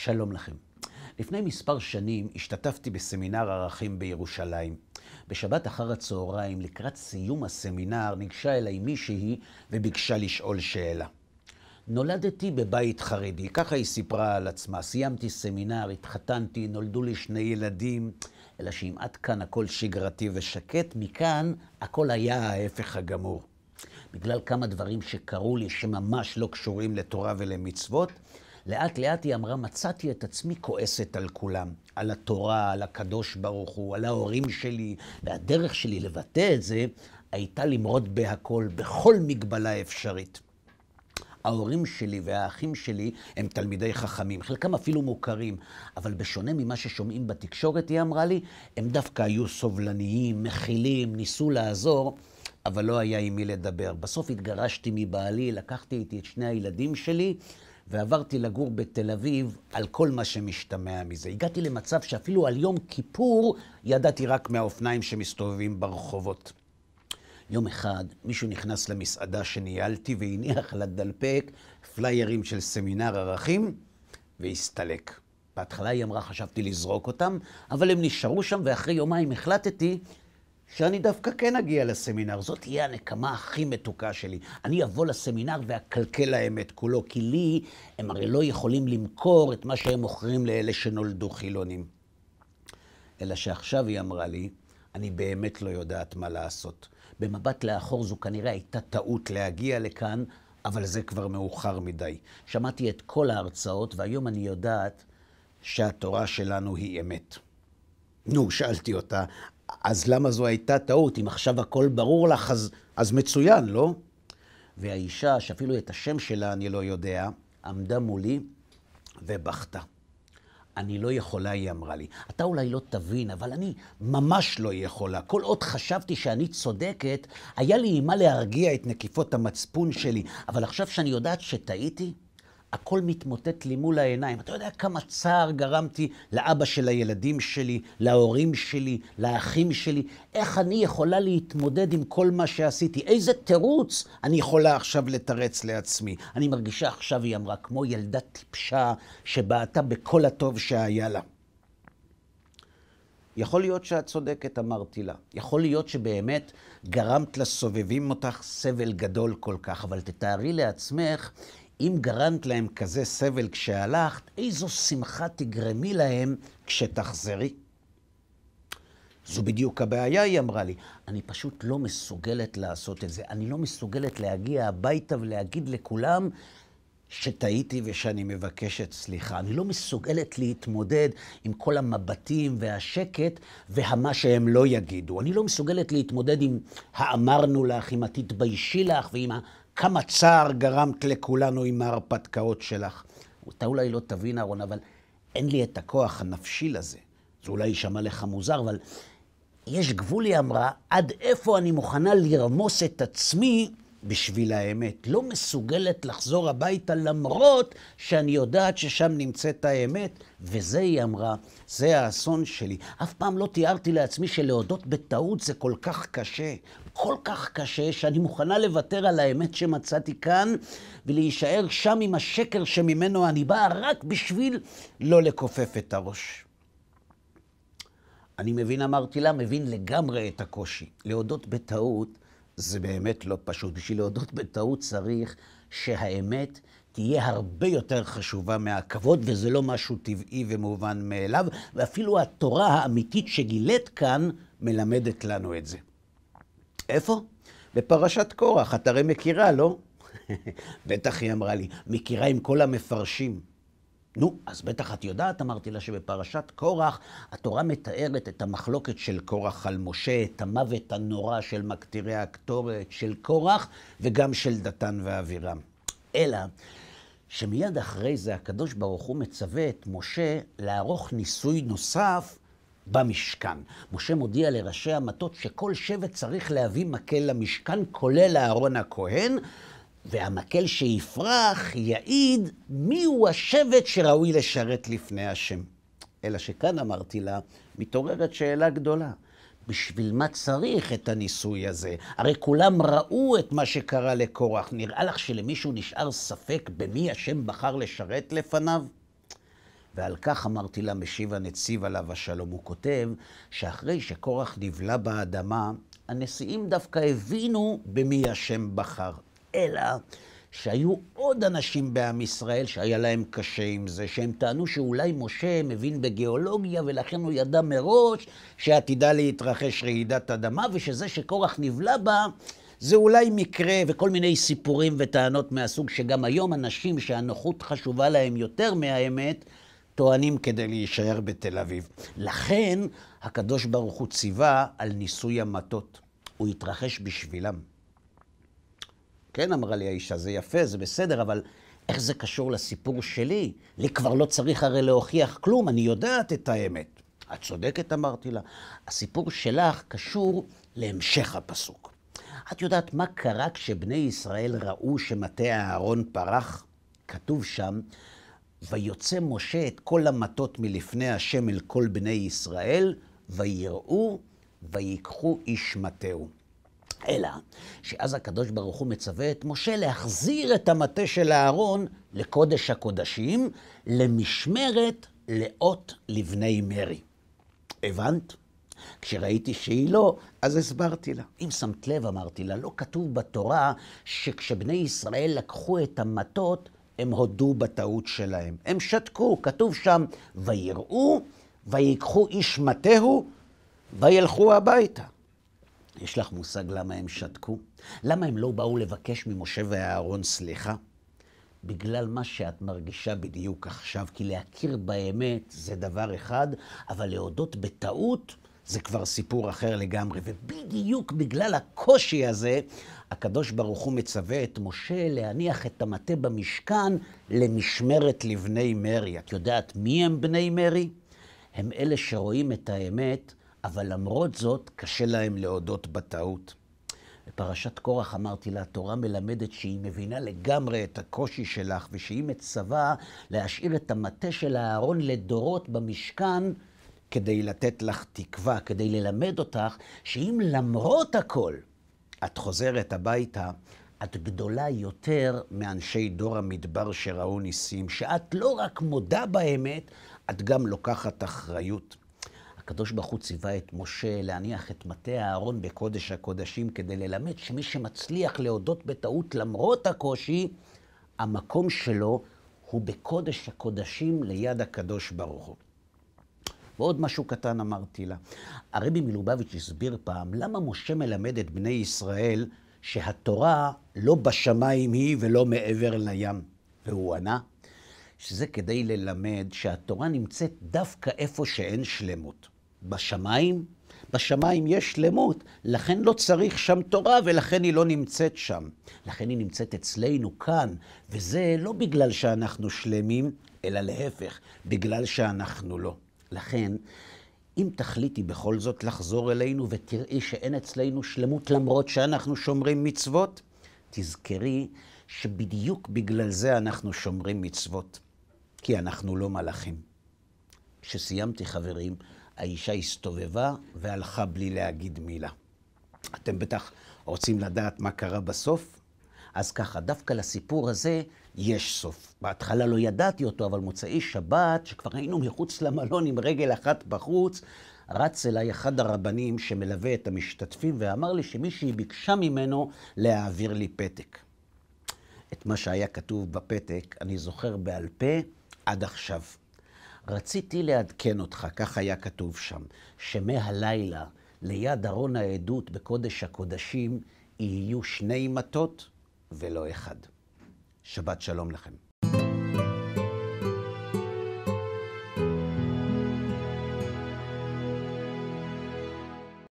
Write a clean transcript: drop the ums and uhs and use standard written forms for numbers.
שלום לכם. לפני מספר שנים השתתפתי בסמינר ערכים בירושלים. בשבת אחר הצהריים, לקראת סיום הסמינר, ניגשה אליי מישהי וביקשה לשאול שאלה. נולדתי בבית חרדי, ככה היא סיפרה על עצמה. סיימתי סמינר, התחתנתי, נולדו לי 2 ילדים, אלא שאם עד כאן הכל שגרתי ושקט, מכאן הכל היה ההפך הגמור. בגלל כמה דברים שקרו לי שממש לא קשורים לתורה ולמצוות, לאט לאט היא אמרה, מצאתי את עצמי כועסת על כולם, על התורה, על הקדוש ברוך הוא, על ההורים שלי, והדרך שלי לבטא את זה הייתה למרוד בהכל, בכל מגבלה אפשרית. ההורים שלי והאחים שלי הם תלמידי חכמים, חלקם אפילו מוכרים, אבל בשונה ממה ששומעים בתקשורת, היא אמרה לי, הם דווקא היו סובלניים, מכילים, ניסו לעזור, אבל לא היה עם מי לדבר. בסוף התגרשתי מבעלי, לקחתי איתי את 2 הילדים שלי, ועברתי לגור בתל אביב על כל מה שמשתמע מזה. הגעתי למצב שאפילו על יום כיפור ידעתי רק מהאופניים שמסתובבים ברחובות. יום אחד מישהו נכנס למסעדה שניהלתי והניח לדלפק פליירים של סמינר ערכים והסתלק. בהתחלה היא אמרה, חשבתי לזרוק אותם, אבל הם נשארו שם ואחרי יומיים החלטתי שאני דווקא כן אגיע לסמינר. זאת תהיה הנקמה הכי מתוקה שלי. אני אבוא לסמינר ואקלקל להם את כולו, כי לי הם הרי לא יכולים למכור את מה שהם מוכרים לאלה שנולדו חילונים. אלא שעכשיו היא אמרה לי, אני באמת לא יודעת מה לעשות. במבט לאחור זו כנראה הייתה טעות להגיע לכאן, אבל זה כבר מאוחר מדי. שמעתי את כל ההרצאות והיום אני יודעת שהתורה שלנו היא אמת. נו, שאלתי אותה, אז למה זו הייתה טעות? אם עכשיו הכל ברור לך, אז מצוין, לא? והאישה, שאפילו את השם שלה אני לא יודע, עמדה מולי ובכתה. אני לא יכולה, היא אמרה לי. אתה אולי לא תבין, אבל אני ממש לא יכולה. כל עוד חשבתי שאני צודקת, היה לי עם מה להרגיע את נקיפות המצפון שלי. אבל עכשיו שאני יודעת שטעיתי, הכל מתמוטט לי מול העיניים. אתה יודע כמה צער גרמתי לאבא של הילדים שלי, להורים שלי, לאחים שלי. איך אני יכולה להתמודד עם כל מה שעשיתי? איזה תירוץ אני יכולה עכשיו לתרץ לעצמי? אני מרגישה עכשיו, היא אמרה, כמו ילדה טיפשה שבעתה בכל הטוב שהיה לה. יכול להיות שאת צודקת, אמרתי לה. יכול להיות שבאמת גרמת לסובבים אותך סבל גדול כל כך, אבל תתארי לעצמך, אם גרמת להם כזה סבל כשהלכת, איזו שמחה תגרמי להם כשתחזרי. זו בדיוק הבעיה, היא אמרה לי. אני פשוט לא מסוגלת לעשות את זה. אני לא מסוגלת להגיע הביתה ולהגיד לכולם שטעיתי ושאני מבקשת סליחה. אני לא מסוגלת להתמודד עם כל המבטים והשקט והמה שהם לא יגידו. אני לא מסוגלת להתמודד עם האמרנו לך, עם התתביישי לך ועם כמה צער גרמת לכולנו עם ההרפתקאות שלך. אתה אולי לא תבין, אהרון, אבל אין לי את הכוח הנפשי לזה. זה אולי יישמע לך מוזר, אבל יש גבול, היא אמרה, עד איפה אני מוכנה לרמוס את עצמי בשביל האמת. לא מסוגלת לחזור הביתה למרות שאני יודעת ששם נמצאת האמת, וזה, היא אמרה, זה האסון שלי. אף פעם לא תיארתי לעצמי שלהודות בטעות זה כל כך קשה. כל כך קשה שאני מוכנה לוותר על האמת שמצאתי כאן ולהישאר שם עם השקר שממנו אני באה רק בשביל לא לכופף את הראש. אני מבין, אמרתי לה, מבין לגמרי את הקושי. להודות בטעות זה באמת לא פשוט. בשביל להודות בטעות צריך שהאמת תהיה הרבה יותר חשובה מהכבוד, וזה לא משהו טבעי ומובן מאליו, ואפילו התורה האמיתית שגילית כאן מלמדת לנו את זה. איפה? בפרשת קורח. את הרי מכירה, לא? בטח היא אמרה לי, מכירה עם כל המפרשים. נו, אז בטח את יודעת, אמרתי לה, שבפרשת קורח התורה מתארת את המחלוקת של קורח על משה, את המוות הנורא של מקטירי הקטורת של קורח וגם של דתן ואבירם. אלא שמיד אחרי זה הקדוש ברוך הוא מצווה את משה לערוך ניסוי נוסף במשכן. משה מודיע לראשי המטות שכל שבט צריך להביא מקל למשכן, כולל אהרון הכהן, והמקל שיפרח יעיד מיהו השבט שראוי לשרת לפני השם. אלא שכאן, אמרתי לה, מתעוררת שאלה גדולה. בשביל מה צריך את הניסוי הזה? הרי כולם ראו את מה שקרה לקורח. נראה לך שלמישהו נשאר ספק במי השם בחר לשרת לפניו? ועל כך אמרתי לה, משיב הנציב עליו השלום. הוא כותב שאחרי שקורח נבלע באדמה, הנשיאים דווקא הבינו במי השם בחר. אלא שהיו עוד אנשים בעם ישראל שהיה להם קשה עם זה, שהם טענו שאולי משה מבין בגיאולוגיה, ולכן הוא ידע מראש שעתידה להתרחש רעידת אדמה, ושזה שקורח נבלע בה, זה אולי מקרה, וכל מיני סיפורים וטענות מהסוג שגם היום אנשים שהנוחות חשובה להם יותר מהאמת, טוענים כדי להישאר בתל אביב. לכן הקדוש ברוך הוא ציווה על ניסוי המטות. הוא התרחש בשבילם. כן, אמרה לי האישה, זה יפה, זה בסדר, אבל איך זה קשור לסיפור שלי? לי כבר לא צריך הרי להוכיח כלום, אני יודעת את האמת. את צודקת, אמרתי לה. הסיפור שלך קשור להמשך הפסוק. את יודעת מה קרה כשבני ישראל ראו שמטה אהרון פרח? כתוב שם, ויוצא משה את כל המטות מלפני השם אל כל בני ישראל, ויראו ויקחו איש מטהו. אלא שאז הקדוש ברוך הוא מצווה את משה להחזיר את המטה של אהרון לקודש הקודשים, למשמרת לאות לבני מרי. הבנת? כשראיתי שהיא לא, אז הסברתי לה. אם שמת לב, אמרתי לה, לא כתוב בתורה שכשבני ישראל לקחו את המטות, הם הודו בטעות שלהם. הם שתקו, כתוב שם, ויראו, ויקחו איש מטהו, וילכו הביתה. יש לך מושג למה הם שתקו? למה הם לא באו לבקש ממשה ואהרון סליחה? בגלל מה שאת מרגישה בדיוק עכשיו, כי להכיר באמת זה דבר אחד, אבל להודות בטעות זה כבר סיפור אחר לגמרי. ובדיוק בגלל הקושי הזה, הקדוש ברוך הוא מצווה את משה להניח את המטה במשכן למשמרת לבני מרי. את יודעת מי הם בני מרי? הם אלה שרואים את האמת, אבל למרות זאת קשה להם להודות בטעות. בפרשת קורח אמרתי לה, התורה מלמדת שהיא מבינה לגמרי את הקושי שלך, ושהיא מצווה להשאיר את המטה של אהרון לדורות במשכן, כדי לתת לך תקווה, כדי ללמד אותך שאם למרות הכל את חוזרת הביתה, את גדולה יותר מאנשי דור המדבר שראו ניסים, שאת לא רק מודה באמת, את גם לוקחת אחריות. הקדוש ברוך הוא ציווה את משה להניח את מטה אהרון בקודש הקודשים, כדי ללמד שמי שמצליח להודות בטעות למרות הקושי, המקום שלו הוא בקודש הקודשים ליד הקדוש ברוך הוא. ועוד משהו קטן אמרתי לה. הרבי מלובביץ' הסביר פעם למה משה מלמד את בני ישראל שהתורה לא בשמיים היא ולא מעבר לים. והוא ענה שזה כדי ללמד שהתורה נמצאת דווקא איפה שאין שלמות. בשמיים? בשמיים יש שלמות, לכן לא צריך שם תורה ולכן היא לא נמצאת שם. לכן היא נמצאת אצלנו כאן, וזה לא בגלל שאנחנו שלמים, אלא להפך, בגלל שאנחנו לא. לכן, אם תחליטי בכל זאת לחזור אלינו ותראי שאין אצלנו שלמות למרות שאנחנו שומרים מצוות, תזכרי שבדיוק בגלל זה אנחנו שומרים מצוות, כי אנחנו לא מלאכים. כשסיימתי חברים, האישה הסתובבה והלכה בלי להגיד מילה. אתם בטח רוצים לדעת מה קרה בסוף? אז ככה, דווקא לסיפור הזה יש סוף. בהתחלה לא ידעתי אותו, אבל מוצאי שבת, שכבר היינו מחוץ למלון עם רגל אחת בחוץ, רץ אליי אחד הרבנים שמלווה את המשתתפים, ואמר לי שמישהי ביקשה ממנו להעביר לי פתק. את מה שהיה כתוב בפתק אני זוכר בעל פה עד עכשיו. רציתי לעדכן אותך, כך היה כתוב שם, שמהלילה ליד ארון העדות בקודש הקודשים יהיו 2 מטות ולא 1. שבת שלום לכם.